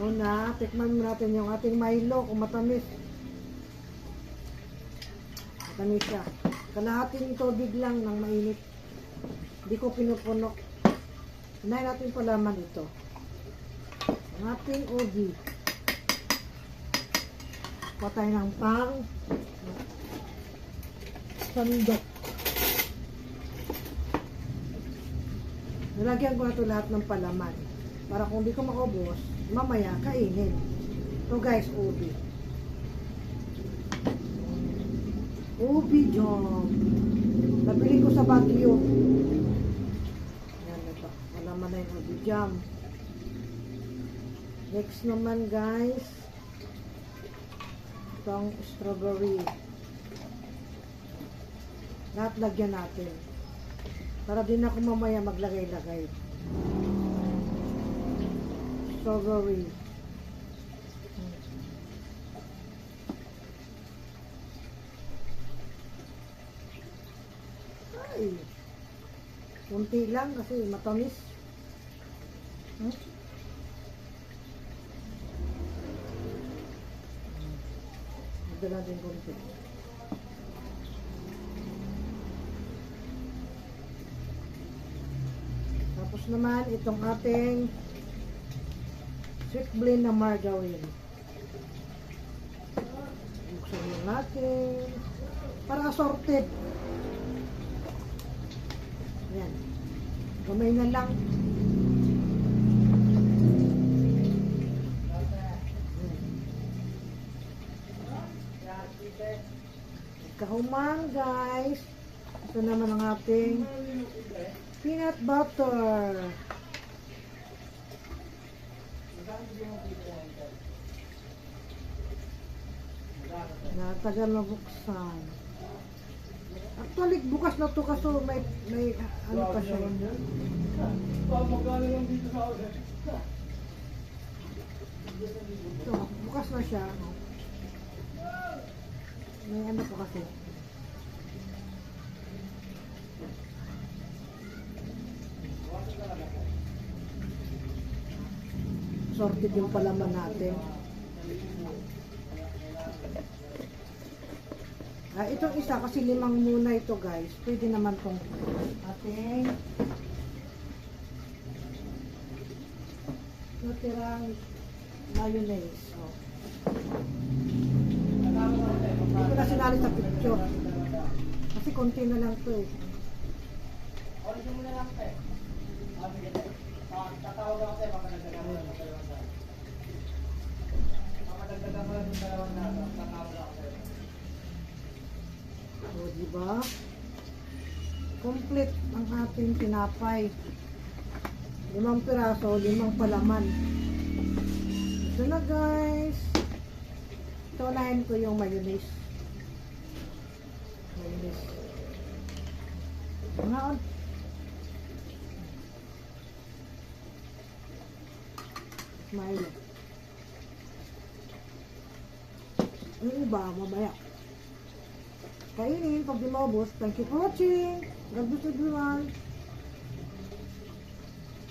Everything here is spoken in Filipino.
Una, tikman mo natin yung ating Milo kung matamis. Matamis siya. Kalahating tubig lang ng mainit. Hindi ko pinupuno. Unahin natin palaman ito. Ang ating ubi. Patay ng pang sandok. Nilagyan ko na ito lahat ng palaman. Para kung di ko makubos, mamaya kainin. Ito guys, ubi. Ubi jam. Nabili ko sa Baguio. Yan ito. Palaman na yung ubi jam. Next naman guys, itong strawberry. Lahat lagyan natin. Para din ako mamaya maglagay-lagay. Strawberry. Ay. Kunti lang kasi matamis. Magdala din kunti. Tapos naman itong ating sweet blend na margarine. Buksan mo natin. Para assorted. Ayan. Gamay na lang. Kahuman guys. Ito naman ang ating peanut butter. Natagal na buksan. Actually, bukas na to kasi may ano pa siya. Ito, bukas na siya. May ano pa kasi. Sorted yung palaman natin. Itong isa kasi 5 muna ito guys. Pwede naman tong ating natirang mayonnaise. Oh. Hindi ko na sinali sa picture. Kasi konti na lang to eh. Origin mo na lang pe. Tatawag ako sa'yo, mapadagdagan mo lang. Mapadagdagan mo lang yung dalawang na. Tatawag ako sa'yo. O, diba? Complete ang ating tinapay. 5 piraso, 5 palaman. Ito na guys. Ito unahin ko yung mayonnaise. Mayonnaise. Ngaon. Smile. Yung iba, mamaya. Kainin pag di maubos. Thank you for watching. God bless everyone.